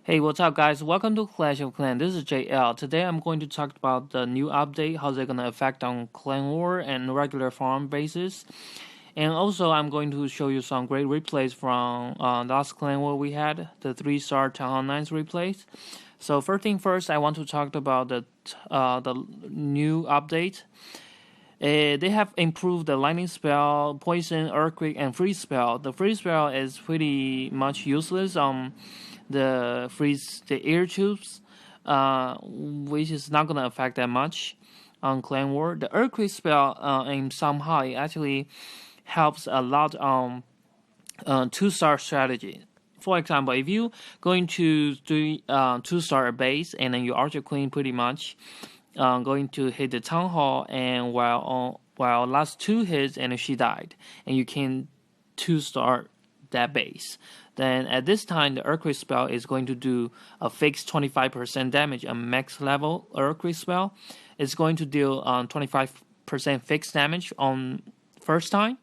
Hey, what's up, guys? Welcome to Clash of Clans. This is JL. Today, I'm going to talk about the new update, how they're gonna affect on clan war and regular farm basis, and also I'm going to show you some great replays from last clan war we had, the 3-star Town Hall 9's replays. So first thing first, I want to talk about the new update. They have improved the lightning spell, poison, earthquake, and freeze spell. The freeze spell is pretty much useless on the air tubes, which is not gonna affect that much on clan war. The earthquake spell in somehow it actually helps a lot on 2-star strategy. For example, if you going to do 2-star base and then your archer queen pretty much going to hit the town hall, and while last 2 hits and she died, and you can 2-star that base, then at this time the earthquake spell is going to do a fixed 25% damage. A max level earthquake spell is going to deal 25% fixed damage on first time,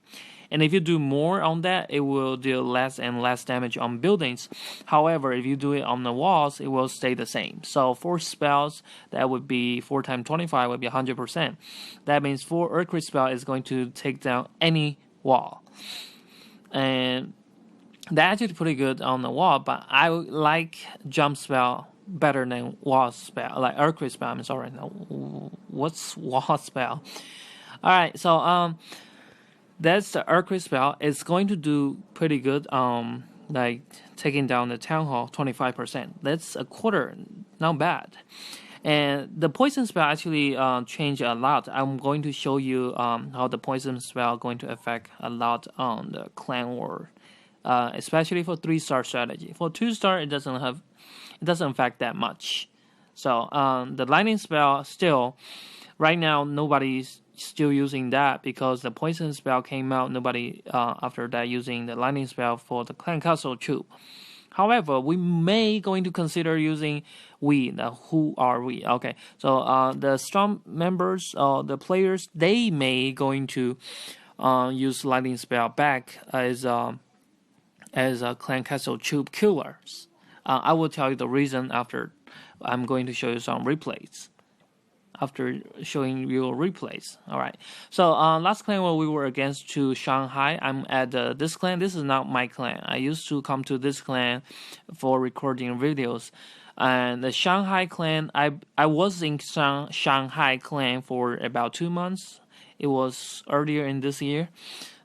and if you do more on that, it will deal less and less damage on buildings. However, if you do it on the walls, it will stay the same. So 4 spells, that would be 4 times 25 would be 100%. That means 4 earthquake spell is going to take down any wall, and that's actually pretty good on the wall. But I like jump spell better than wall spell, like earthquake spell. I'm sorry, no, what's wall spell? All right, so that's the earthquake spell. It's going to do pretty good. Like taking down the town hall 25%. That's a quarter, not bad. And the poison spell actually changed a lot. I'm going to show you how the poison spell going to affect a lot on the clan war, especially for 3-star strategy. For 2-star, it doesn't affect that much. So the lightning spell still, right now nobody's still using that because the poison spell came out. Nobody after that using the lightning spell for the clan castle too. However, we may going to consider using who are we? Okay, so the strong members, the players, they may going to use lightning spell back as a clan castle tube killers. I will tell you the reason after I'm going to show you some replays. After showing you replays. Alright. So last clan where we were against to Shanghai, I'm at this clan. This is not my clan. I used to come to this clan for recording videos. And the Shanghai clan, I was in Shanghai clan for about 2 months. It was earlier in this year.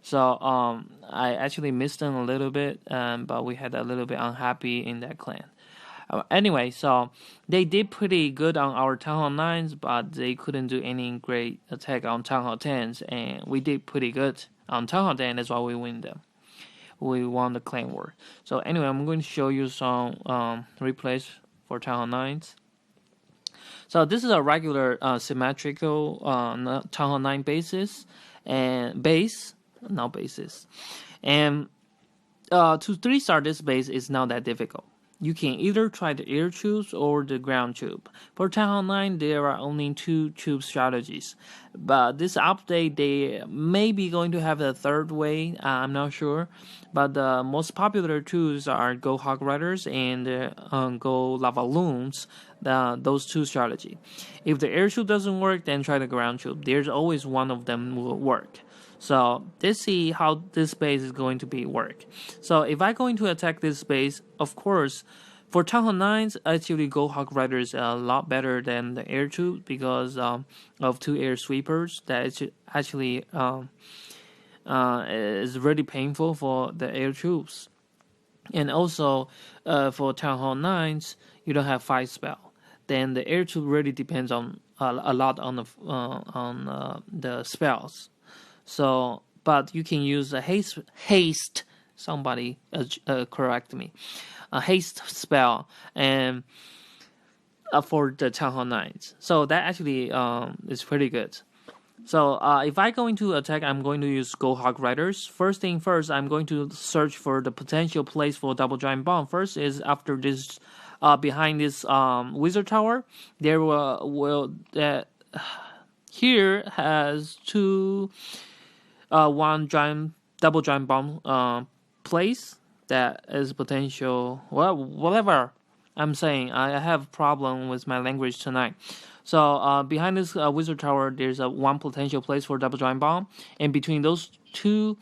So I actually missed them a little bit, but we had a little bit unhappy in that clan. Anyway, so they did pretty good on our Town Hall 9s, but they couldn't do any great attack on Town Hall 10s, and we did pretty good on Town Hall 10. That's why we win them. We won the clan war. So anyway, I'm going to show you some replays for Town Hall 9s. So this is a regular symmetrical Town Hall 9 basis and base, not basis, and to 3-star this base is not that difficult. You can either try the air tubes or the ground tube. For Town Hall 9, there are only 2 tube strategies. But this update, they may be going to have a third way. I'm not sure. But the most popular tubes are Go Hog Riders and Go Lava Loons. Those 2 strategy. If the air tube doesn't work, then try the ground tube. There's always one of them will work. So let's see how this base is going to be work. So if I'm going to attack this base, of course, for Town Hall 9s, actually Go Hog Rider is a lot better than the air tube because of 2 air sweepers. That is actually is really painful for the air tubes. And also for Town Hall 9s, you don't have 5 spell. Then the air tube really depends on a lot on the spells. So, but you can use a haste. Somebody correct me. A haste spell and for the Town Hall 9s. So that actually is pretty good. So if I go into attack, I'm going to use Go Hog Riders. First thing first, I'm going to search for the potential place for double giant bomb. First is after this, behind this wizard tower, there will here has 2. One double giant bomb place that is potential, well, whatever I'm saying I have a problem with my language tonight. So behind this wizard tower, there's a one potential place for double giant bomb, and between those two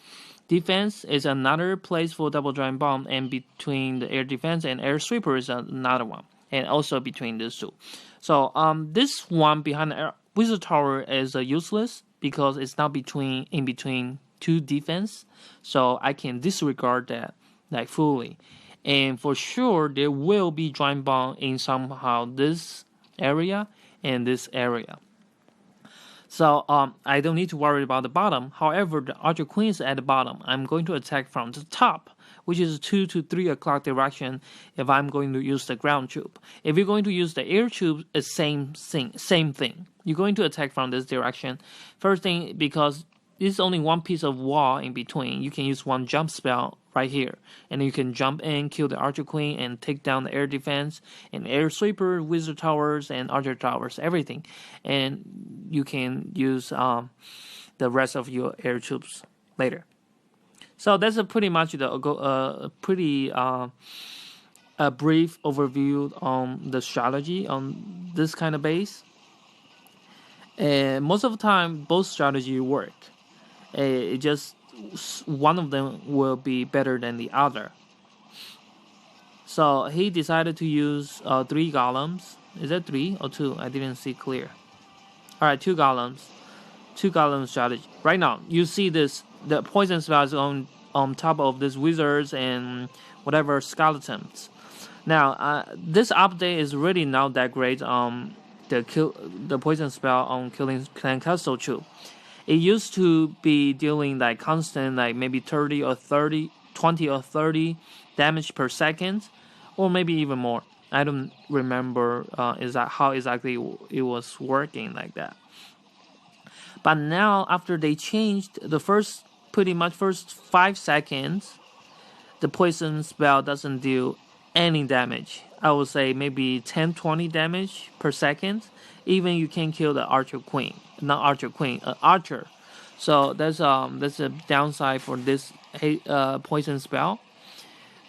defense is another place for double giant bomb, and between the air defense and air sweeper is another one, and also between these two. So this one behind the wizard tower is useless because it's not in between two defense, so I can disregard that like fully. And for sure, there will be giant bomb in somehow this area and this area. So I don't need to worry about the bottom. However, the Archer Queen is at the bottom. I'm going to attack from the top, which is 2 to 3 o'clock direction if I'm going to use the ground tube. If you're going to use the air tube, it's same thing. You're going to attack from this direction. First thing, because there's only one piece of wall in between, you can use one jump spell right here. And you can jump in, kill the Archer Queen, and take down the air defense, and air sweeper, wizard towers, and archer towers, everything. And you can use the rest of your air troops later. So that's pretty much the pretty a brief overview on the strategy on this kind of base. And most of the time, both strategies work. It just one of them will be better than the other. So he decided to use 3 golems. Is that 3 or 2? I didn't see clear. Alright, 2 golems. 2 golem strategy. Right now, you see this, the poison spell is on top of these wizards and whatever skeletons. Now, this update is really not that great the poison spell on killing Clan Castle too. It used to be dealing like constant, like maybe 20 or 30 damage per second, or maybe even more. I don't remember how exactly it was working like that. But now, after they changed the pretty much first 5 seconds, the poison spell doesn't do any damage. I would say maybe 10-20 damage per second. Even you can kill the Archer Queen, not Archer Queen, Archer. So that's a downside for this poison spell.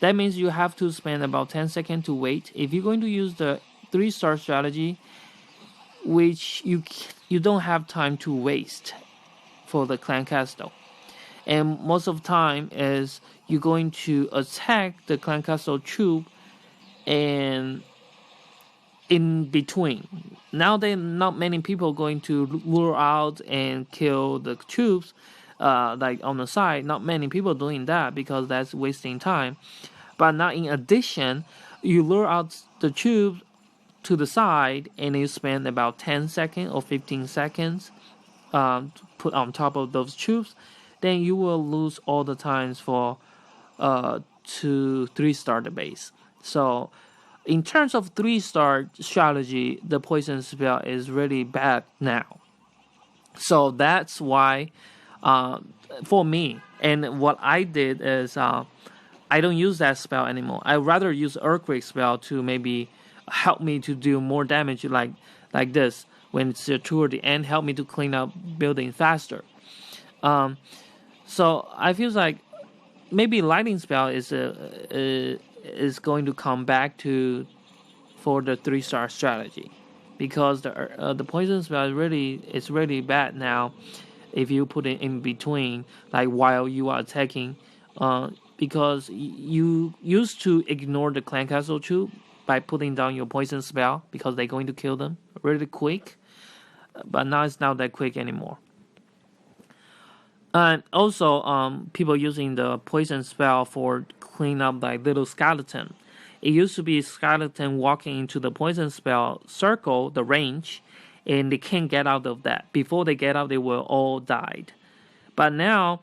That means you have to spend about 10 seconds to wait. If you're going to use the 3-star strategy, which you don't have time to waste for the Clan Castle. And most of the time is you're going to attack the Clan Castle troop and in between. Nowadays, not many people going to lure out and kill the troops like on the side. Not many people doing that because that's wasting time. But now in addition, you lure out the troops to the side and you spend about 10 seconds or 15 seconds put on top of those troops, then you will lose all the times for 2-3-star the base. So in terms of 3-star strategy, the poison spell is really bad now. So that's why for me, and what I did is I don't use that spell anymore. I rather use earthquake spell to maybe help me to do more damage like this when it's toward the end, help me to clean up building faster. So I feel like maybe lightning spell is going to come back for the 3-star strategy, because the poison spell is really bad now if you put it in between, like while you are attacking, because you used to ignore the Clan Castle troop by putting down your poison spell because they're going to kill them really quick, but now it's not that quick anymore. And also, people using the poison spell for clean up like little skeleton. It used to be skeleton walking into the poison spell circle, the range, and they can't get out of that. Before they get out, they will all died. But now,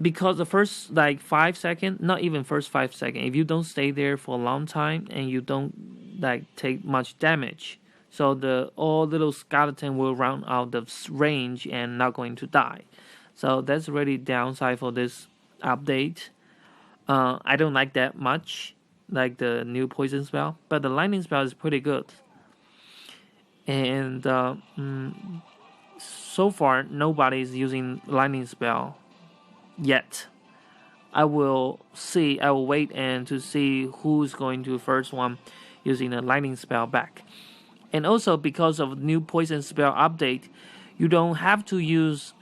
because the first 5 seconds, not even first 5 seconds, if you don't stay there for a long time and you don't take much damage, so the all little skeleton will run out of range and not going to die. So that's really downside for this update. I don't like that much, like the new poison spell, but the lightning spell is pretty good. And so far, nobody is using lightning spell yet. I will wait and to see who's going to first one using the lightning spell back. And also because of new poison spell update, you don't have to use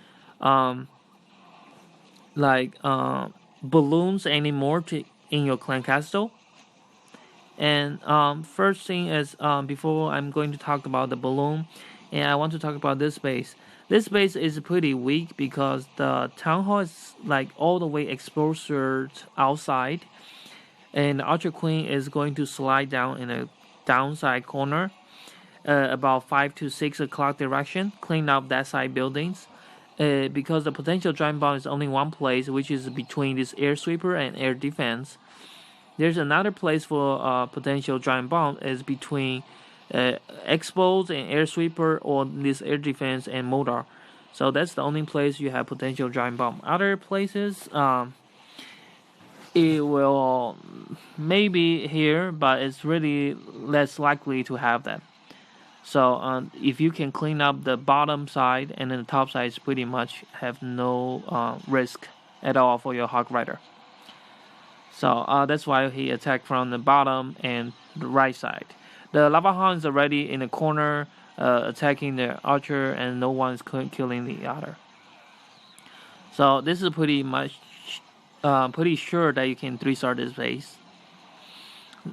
balloons anymore in your clan castle. And first thing is, before I'm going to talk about the balloon, and I want to talk about this base. This base is pretty weak because the town hall is like all the way exposed outside, and the Archer Queen is going to slide down in a downside corner, about 5 to 6 o'clock direction, clean up that side buildings. Because the potential giant bomb is only one place, which is between this air sweeper and air defense. There's another place for potential giant bomb is between Expos and air sweeper, or this air defense and motor. So that's the only place you have potential giant bomb. Other places, it will maybe here, but it's really less likely to have that. So if you can clean up the bottom side, and then the top side is pretty much have no risk at all for your Hog Rider. So that's why he attacked from the bottom and the right side. The Lava Hound is already in the corner attacking the archer, and no one is killing the other. So this is pretty sure that you can 3-star this base.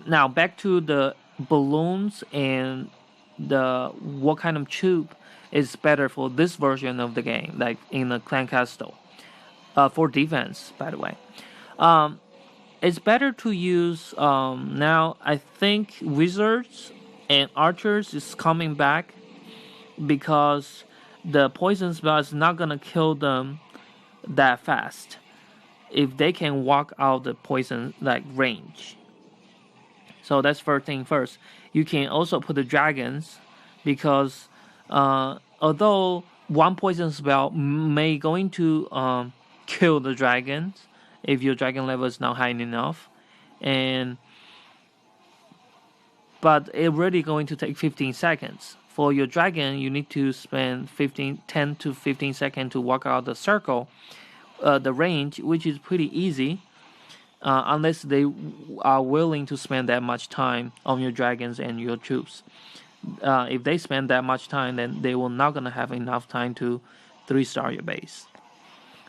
Now back to the balloons and what kind of tube is better for this version of the game, like in the clan castle. For defense, by the way. It's better to use now. I think wizards and archers is coming back because the poison spell is not gonna kill them that fast if they can walk out the poison range. So that's first thing first. You can also put the dragons, because although one poison spell may going to kill the dragons if your dragon level is not high enough, but it's really going to take 15 seconds. For your dragon, you need to spend 10 to 15 seconds to walk out the circle, the range, which is pretty easy, unless they are willing to spend that much time on your dragons and your troops. If they spend that much time, then they will not gonna have enough time to 3-star your base.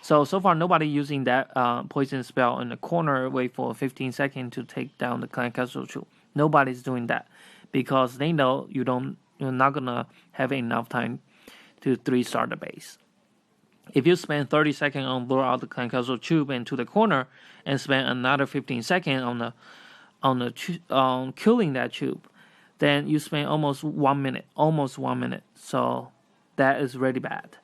So far nobody using that poison spell in the corner, wait for 15 seconds to take down the clan castle troop. Nobody's doing that because they know you're not gonna have enough time to 3-star the base. If you spend 30 seconds on lure out the clan castle troop into the corner and spend another 15 seconds on killing that troop, then you spend almost 1 minute. So that is really bad.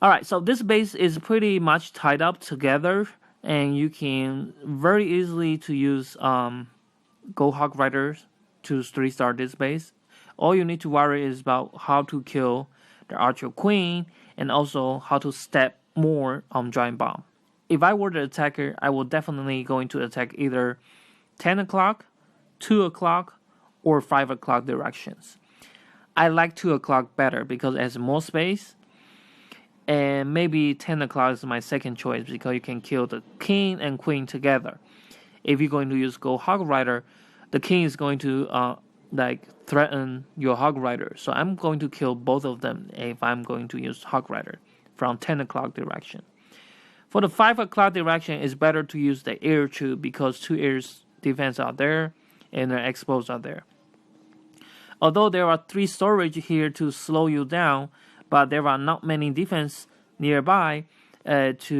Alright, so this base is pretty much tied up together, and you can very easily to use Go Hog Riders to 3-star this base. All you need to worry is about how to kill the Archer Queen, and also how to step more on Giant Bomb. If I were the attacker, I would definitely going to attack either 10 o'clock, 2 o'clock, or 5 o'clock directions. I like 2 o'clock better because it has more space. And maybe 10 o'clock is my second choice because you can kill the king and queen together. If you're going to use Go Hog Rider, the king is going to threaten your Hog Rider. So I'm going to kill both of them if I'm going to use Hog Rider from 10 o'clock direction. For the 5 o'clock direction, it's better to use the air tube because 2 airs defense are there and the expos are there. Although there are 3 storage here to slow you down, but there are not many defense nearby if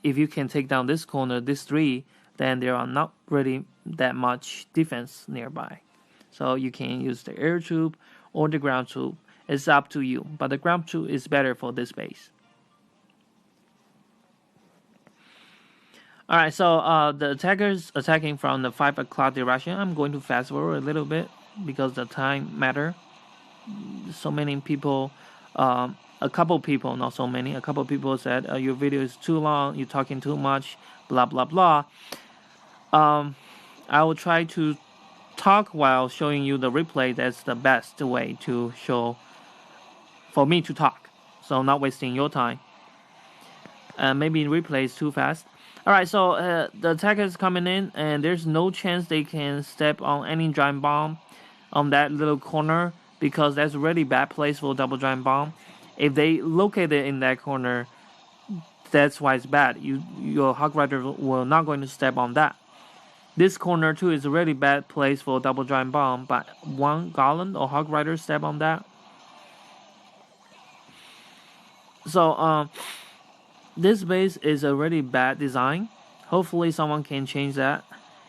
you can take down this corner, this 3, then there are not really that much defense nearby. So you can use the air tube or the ground tube. It's up to you, but the ground tube is better for this base. Alright, so the attackers attacking from the 5 o'clock direction. I'm going to fast forward a little bit because the time matter. So many people, a couple people said your video is too long, you're talking too much, blah blah blah. I will try to talk while showing you the replay. That's the best way to show for me to talk, so not wasting your time. maybe replays too fast. Alright, so the attacker is coming in, and there's no chance they can step on any giant bomb on that little corner, because that's a really bad place for double giant bomb. If they locate it in that corner, that's why it's bad. Your Hog Rider will not going to step on that. This corner too is a really bad place for double giant bomb, but one Golem or Hog Rider step on that. So this base is a really bad design. Hopefully someone can change that.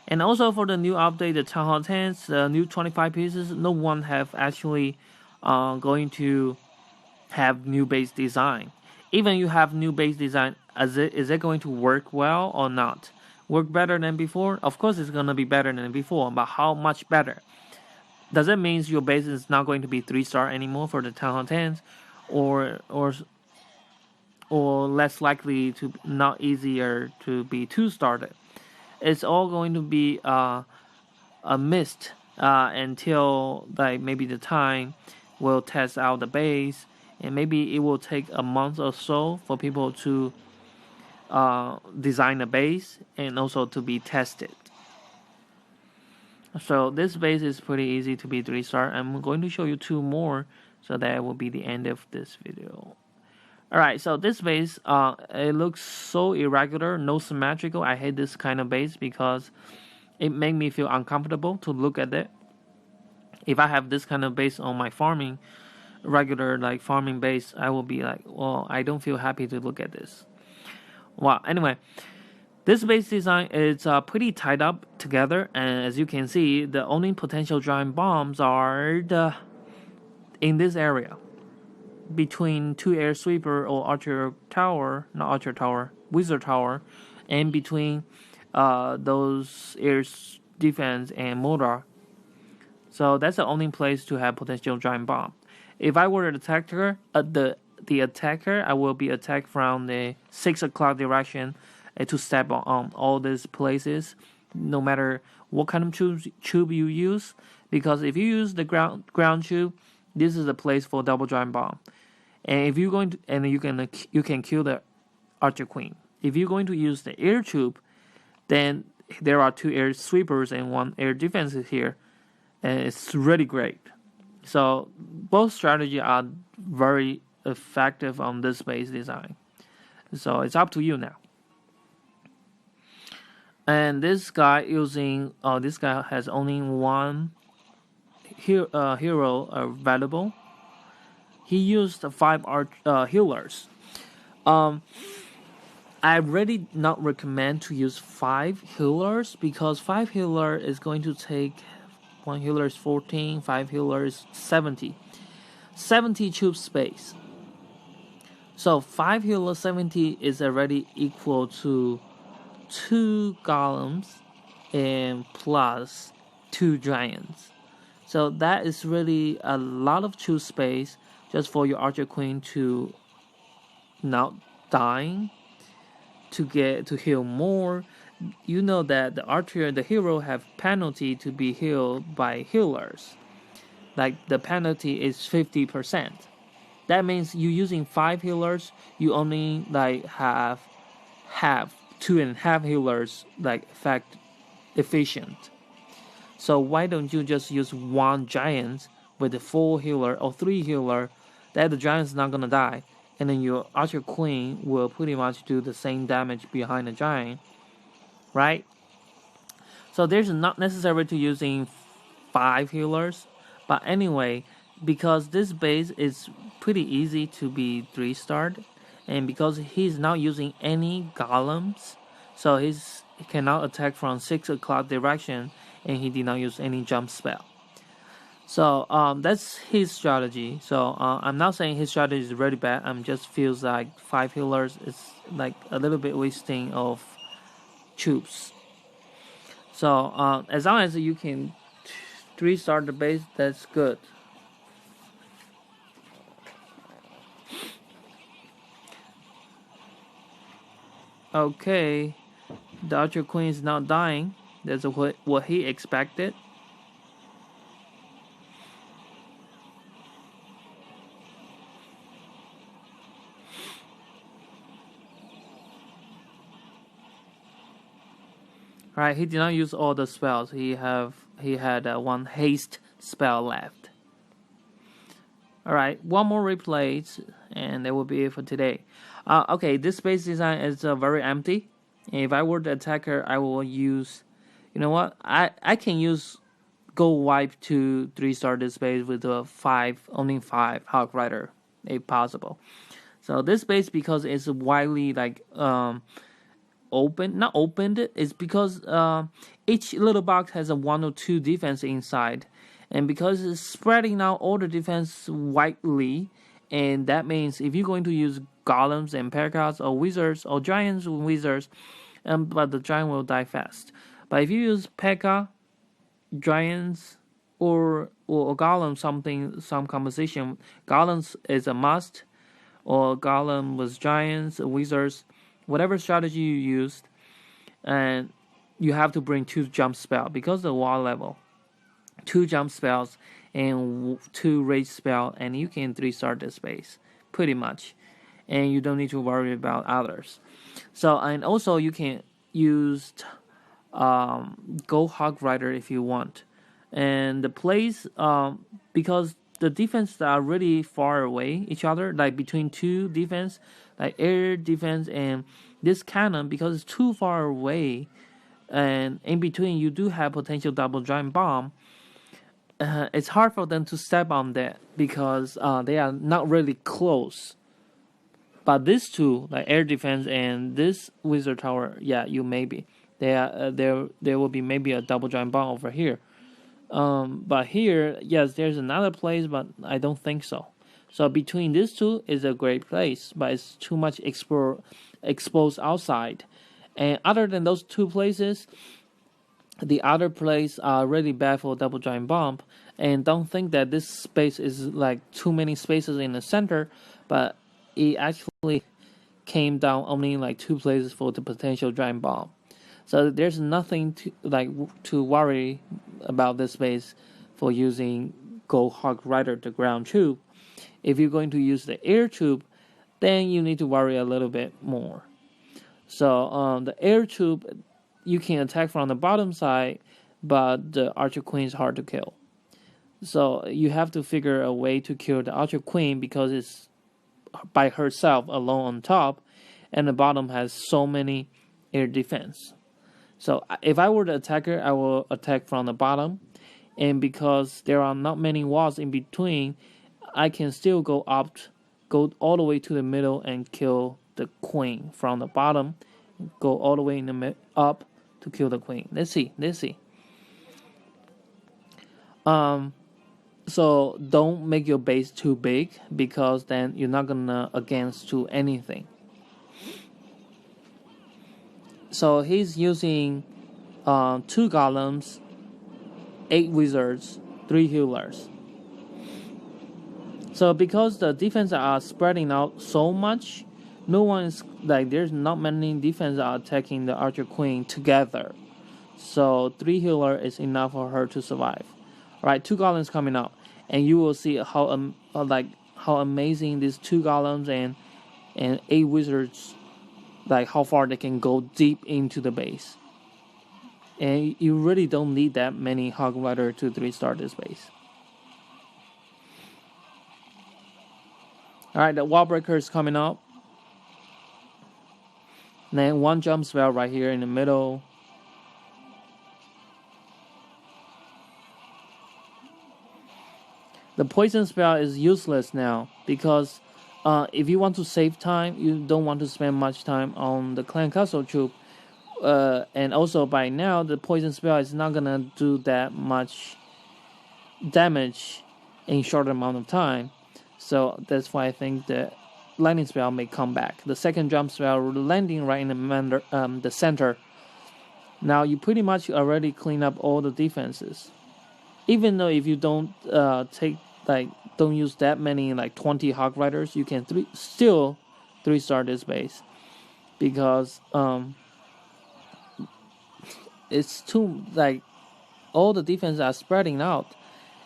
And also for the new update, the Town Hall 10s, the new 25 pieces, no one have actually going to have new base design. Even you have new base design, is it going to work well or not? Work better than before? Of course it's going to be better than before, but how much better? Does it mean your base is not going to be 3-star anymore for the Town Hall 10s, or less likely to not easier to be 2-starred? It's all going to be a mist until like maybe the time will test out the base, and maybe it will take a month or so for people to design a base and also to be tested. So this base is pretty easy to be 3-star. I'm going to show you 2 more, so that will be the end of this video. Alright, so this base, it looks so irregular, no symmetrical. I hate this kind of base because it makes me feel uncomfortable to look at it. If I have this kind of base on my farming, regular like farming base, I will be like, well, I don't feel happy to look at this. Well, anyway, this base design is pretty tied up together, and as you can see, the only potential giant bombs are in this area between 2 air sweeper or archer tower, not archer tower, wizard tower, and between those air defense and mortar. So that's the only place to have potential giant bomb. If I were an attacker, the attacker, I will be attacked from the 6 o'clock direction to step on all these places, no matter what kind of tube you use. Because if you use the ground tube, this is a place for double giant bomb. And if you're going to, and you can kill the archer queen. If you're going to use the air tube, then there are 2 air sweepers and 1 air defense here, and it's really great. So both strategies are very effective on this base design. So it's up to you now. And this guy has only 1 hero available. He used 5 healers. I really not recommend to use 5 healers, because 5 healer is going to take 1 healer is 14, 5 healers 70 tube space. So 5 healer 70 is already equal to 2 golems and plus 2 giants. So that is really a lot of tube space just for your archer queen to not dying, to get to heal more. You know that the hero have penalty to be healed by healers. Like the penalty is 50%. That means you using 5 healers, you only like have 2.5 healers like efficient. So why don't you just use 1 giant with a 4 healer or 3 healer, that the giant's not gonna die, and then your archer queen will pretty much do the same damage behind the giant, right? So there's not necessary to using 5 healers, but anyway, because this base is pretty easy to be 3-starred, and because he's not using any golems, so he cannot attack from 6 o'clock direction, and he did not use any jump spell. So that's his strategy. So I'm not saying his strategy is really bad. I'm just feels like 5 healers is like a little bit wasting of troops. So as long as you can 3-star the base, that's good. Okay, the archer queen is not dying. That's what he expected. Right, he did not use all the spells. He had one haste spell left. All right, one more replay, and that will be it for today. Okay, this base design is very empty. If I were the attacker, I will use, you know what? I can use go wipe to 3-star this base with only 5 Hawk Rider if possible. So this base, because it's widely like not opened, it's because each little box has a 1 or 2 defense inside, and because it's spreading out all the defense widely, and that means if you're going to use golems and P.E.K.K.A.s or wizards or giants and wizards, but the giant will die fast. But if you use P.E.K.K.A, giants or golem, some composition, golems is a must, or golem with giants, wizards, whatever strategy you used, and you have to bring 2 jump spell because the wall level, 2 jump spells and 2 rage spell, and you can 3-star this base pretty much, and you don't need to worry about others. So, and also you can use Go Hawk Rider if you want, and the place because the defense are really far away each other, like between 2 defense, like air defense and this cannon, because it's too far away, and in between you do have potential double giant bomb. It's hard for them to step on that because they are not really close. But these 2, like air defense and this wizard tower, yeah, you maybe there will be maybe a double giant bomb over here. But here, yes, there's another place, but I don't think so. So between these 2 is a great place, but it's too much exposed outside. And other than those 2 places, the other place are really bad for double giant bomb. And don't think that this space is like too many spaces in the center, but it actually came down only like 2 places for the potential giant bomb. So there's nothing to worry about this base for using Go Hawk Rider the ground tube. If you're going to use the air tube, then you need to worry a little bit more. So the air tube, you can attack from the bottom side, but the Archer Queen is hard to kill. So you have to figure a way to kill the Archer Queen because it's by herself alone on top, and the bottom has so many air defense. So if I were the attacker, I will attack from the bottom, and because there are not many walls in between, I can still go all the way to the middle and kill the queen from the bottom, go all the way in the up to kill the queen. Let's see. So don't make your base too big, because then you're not gonna against to anything. So he's using 2 golems, 8 wizards, 3 healers. So because the defense are spreading out so much, no one is like, there's not many defense are attacking the Archer Queen together. So 3 healer is enough for her to survive. Alright, 2 golems coming out, and you will see how amazing these 2 golems and 8 wizards, like how far they can go deep into the base. And you really don't need that many Hawk Rider to 3-star this base. Alright, the wall breaker is coming up. Then 1 jump spell right here in the middle. The poison spell is useless now because if you want to save time, you don't want to spend much time on the clan castle troop. And also by now, the poison spell is not gonna do that much damage in short amount of time. So that's why I think the lightning spell may come back. The second jump spell landing right in the center. Now you pretty much already clean up all the defenses. Even though if you don't don't use that many, like 20 Hawk Riders, you can still 3-star this base, because it's too, like, all the defense are spreading out,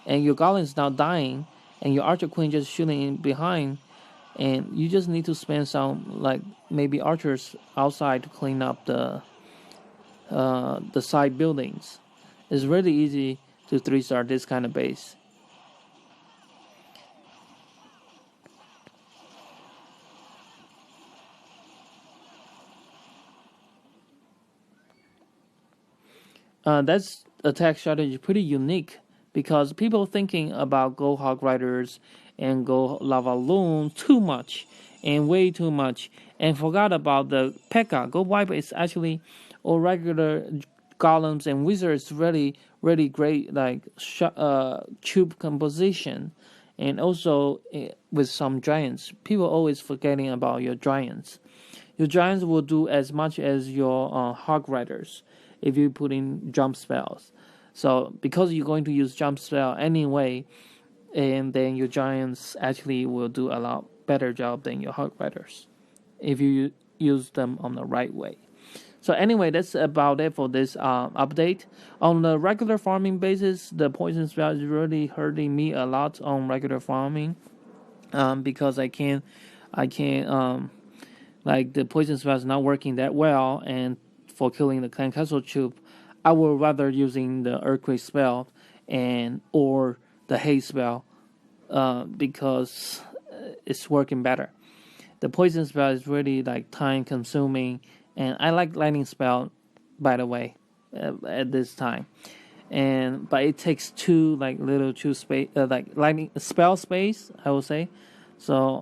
and your Golem is now dying, and your Archer Queen just shooting in behind, and you just need to spend some, like, maybe archers outside to clean up the the side buildings. It's really easy to 3-star this kind of base. That's attack strategy pretty unique because people thinking about Go Hog Riders and Go Lava Loon too much and way too much and forgot about the P.E.K.K.A. Go Wipe is actually all regular golems and wizards really great like tube composition, and also with some giants. People always forgetting about your giants. Your giants will do as much as your hog riders if you put in jump spells. So because you're going to use jump spell anyway, and then your giants actually will do a lot better job than your hog riders if you use them on the right way. So anyway, that's about it for this update. On the regular farming basis, the poison spell is really hurting me a lot on regular farming, because I can't like the poison spell is not working that well, and for killing the clan castle troop, I would rather using the earthquake spell and or the haze spell, because it's working better. The poison spell is really like time consuming, and I like lightning spell, by the way, at this time. But it takes two space, like lightning spell space, I would say. So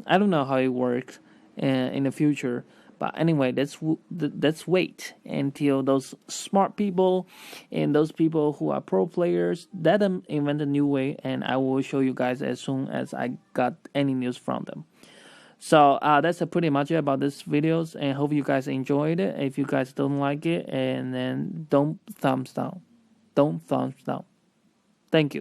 I don't know how it works in the future. But anyway, let's wait until those smart people and those people who are pro players let them invent a new way, and I will show you guys as soon as I got any news from them. So that's pretty much it about this videos, and hope you guys enjoyed it. If you guys don't like it, and then don't thumbs down. Thank you.